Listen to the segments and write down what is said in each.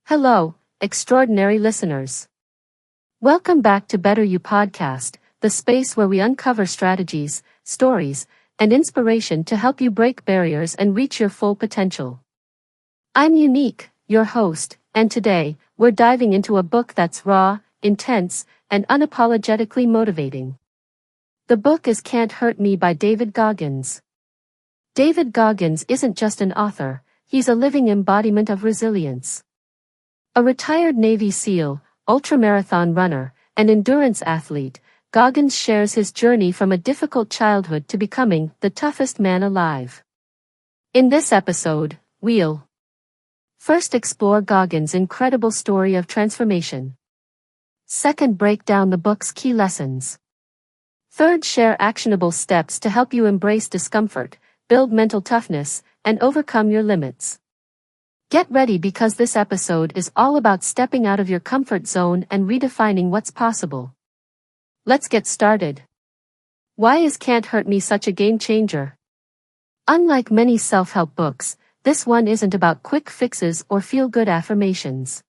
Hello, extraordinary listeners. Welcome back to Better You Podcast, the space where we uncover strategies, stories, and inspiration to help you break barriers and reach your full potential. I'm Unique, your host, and today, we're diving into a book that's raw, intense, and unapologetically motivating. The book is Can't Hurt Me by David Goggins. David Goggins isn't just an author, he's a living embodiment of resilience. A retired Navy SEAL, ultramarathon runner, and endurance athlete, Goggins shares his journey from a difficult childhood to becoming the toughest man alive. In this episode, we'll first explore Goggins' incredible story of transformation. Second, break down the book's key lessons. Third, share actionable steps to help you embrace discomfort, build mental toughness, and overcome your limits. Get ready because this episode is all about stepping out of your comfort zone and redefining what's possible. Let's get started. Why is Can't Hurt Me such a game changer? Unlike many self-help books, this one isn't about quick fixes or feel-good affirmations.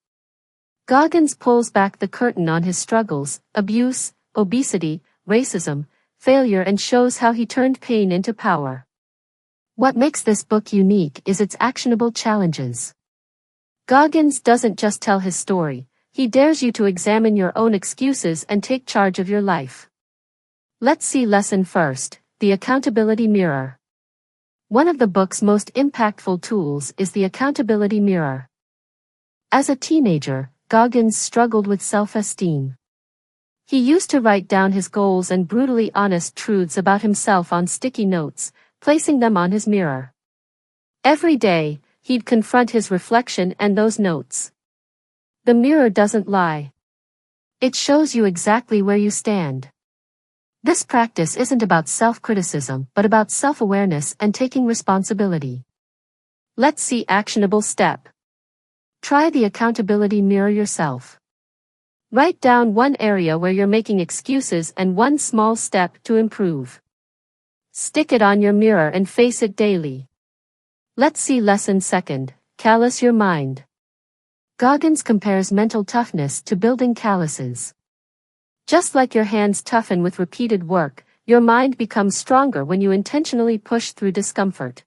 Goggins pulls back the curtain on his struggles, abuse, obesity, racism, failure, and shows how he turned pain into power. What makes this book unique is its actionable challenges. Goggins doesn't just tell his story, he dares you to examine your own excuses and take charge of your life. Let's see lesson first, the accountability mirror. One of the book's most impactful tools is the accountability mirror. As a teenager, Goggins struggled with self-esteem. He used to write down his goals and brutally honest truths about himself on sticky notes, placing them on his mirror. Every day, he'd confront his reflection and those notes. The mirror doesn't lie. It shows you exactly where you stand. This practice isn't about self-criticism but about self-awareness and taking responsibility. Let's see actionable step. Try the accountability mirror yourself. Write down one area where you're making excuses and one small step to improve. Stick it on your mirror and face it daily. Let's see lesson second, callous your mind. Goggins compares mental toughness to building calluses. Just like your hands toughen with repeated work, your mind becomes stronger when you intentionally push through discomfort.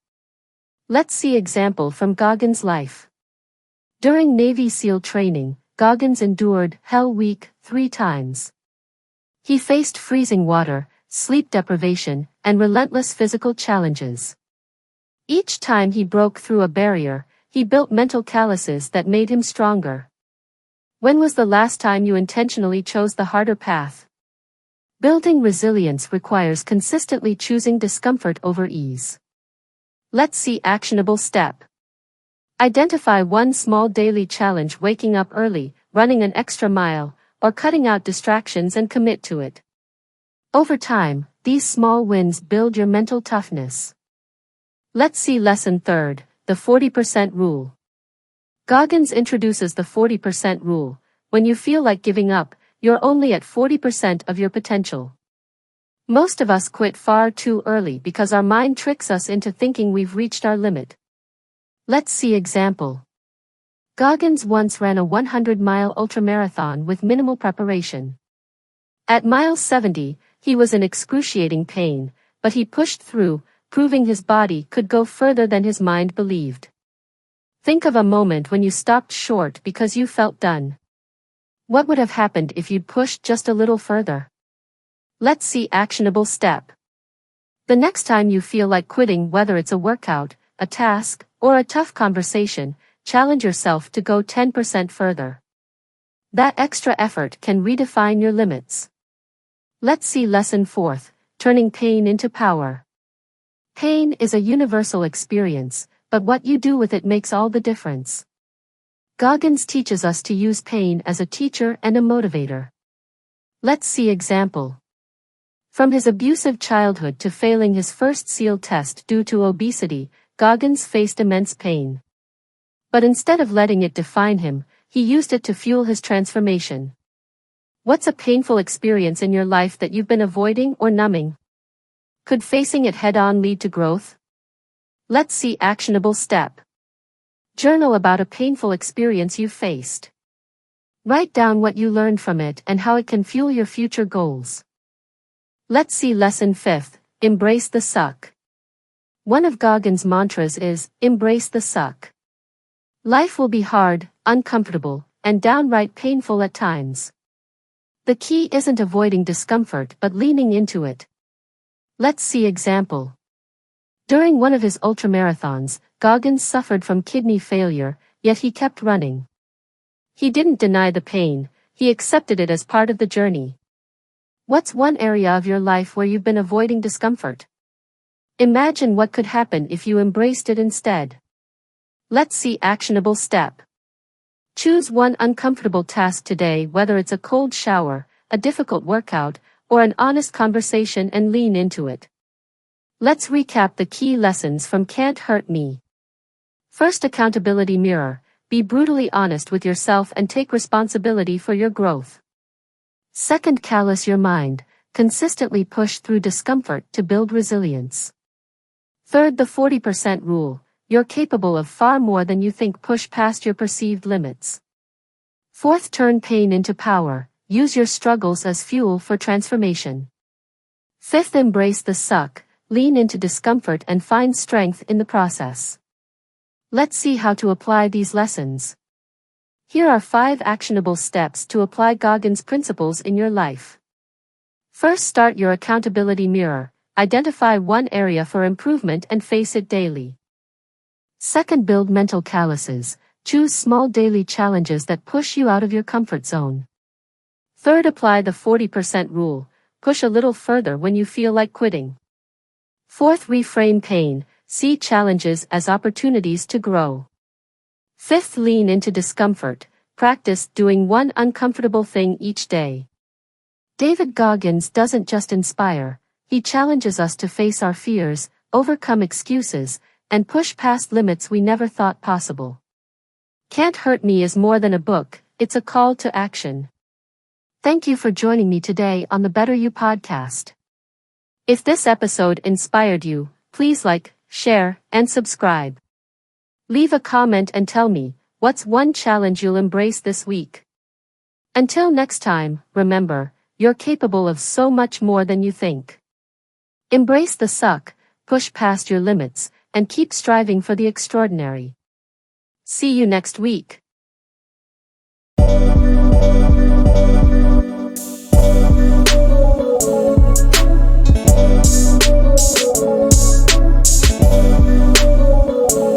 Let's see example from Goggins' life. During Navy SEAL training, Goggins endured Hell Week 3 times. He faced freezing water, sleep deprivation, and relentless physical challenges. Each time he broke through a barrier, he built mental calluses that made him stronger. When was the last time you intentionally chose the harder path? Building resilience requires consistently choosing discomfort over ease. Let's see actionable step. Identify one small daily challenge: waking up early, running an extra mile, or cutting out distractions, and commit to it. Over time, these small wins build your mental toughness. Let's see lesson third, the 40% rule. Goggins introduces the 40% rule. When you feel like giving up, you're only at 40% of your potential. Most of us quit far too early because our mind tricks us into thinking we've reached our limit. Let's see example. Goggins once ran a 100-mile ultramarathon with minimal preparation. At mile 70, he was in excruciating pain, but he pushed through, proving his body could go further than his mind believed. Think of a moment when you stopped short because you felt done. What would have happened if you'd pushed just a little further? Let's see actionable step. The next time you feel like quitting, whether it's a workout, a task, or a tough conversation, challenge yourself to go 10% further. That extra effort can redefine your limits. Let's see lesson fourth, turning pain into power. Pain is a universal experience, but what you do with it makes all the difference. Goggins teaches us to use pain as a teacher and a motivator. Let's see example. From his abusive childhood to failing his first SEAL test due to obesity, Goggins faced immense pain. But instead of letting it define him, he used it to fuel his transformation. What's a painful experience in your life that you've been avoiding or numbing? Could facing it head-on lead to growth? Let's see actionable step. Journal about a painful experience you faced. Write down what you learned from it and how it can fuel your future goals. Let's see lesson 5, embrace the suck. One of Goggins' mantras is, embrace the suck. Life will be hard, uncomfortable, and downright painful at times. The key isn't avoiding discomfort but leaning into it. Let's see example. During one of his ultramarathons, Goggins suffered from kidney failure, yet he kept running. He didn't deny the pain, he accepted it as part of the journey. What's one area of your life where you've been avoiding discomfort? Imagine what could happen if you embraced it instead. Let's see actionable step. Choose one uncomfortable task today, whether it's a cold shower, a difficult workout, or an honest conversation, and lean into it. Let's recap the key lessons from Can't Hurt Me. First, accountability mirror. Be brutally honest with yourself and take responsibility for your growth. Second, callous your mind. Consistently push through discomfort to build resilience. Third, the 40% rule. You're capable of far more than you think. Push past your perceived limits. Fourth, turn pain into power. Use your struggles as fuel for transformation. Fifth, embrace the suck. Lean into discomfort and find strength in the process. Let's see how to apply these lessons. Here are 5 actionable steps to apply Goggins' principles in your life. First, start your accountability mirror. Identify one area for improvement and face it daily. Second, build mental calluses. Choose small daily challenges that push you out of your comfort zone. Third, apply the 40% rule. Push a little further when you feel like quitting. Fourth, reframe pain. See challenges as opportunities to grow. Fifth, lean into discomfort. Practice doing one uncomfortable thing each day. David Goggins doesn't just inspire, he challenges us to face our fears, overcome excuses, and push past limits we never thought possible. Can't Hurt Me is more than a book, it's a call to action. Thank you for joining me today on the Better You podcast. If this episode inspired you, please like, share, and subscribe. Leave a comment and tell me, what's one challenge you'll embrace this week? Until next time, remember, you're capable of so much more than you think. Embrace the suck, push past your limits, and keep striving for the extraordinary. See you next week.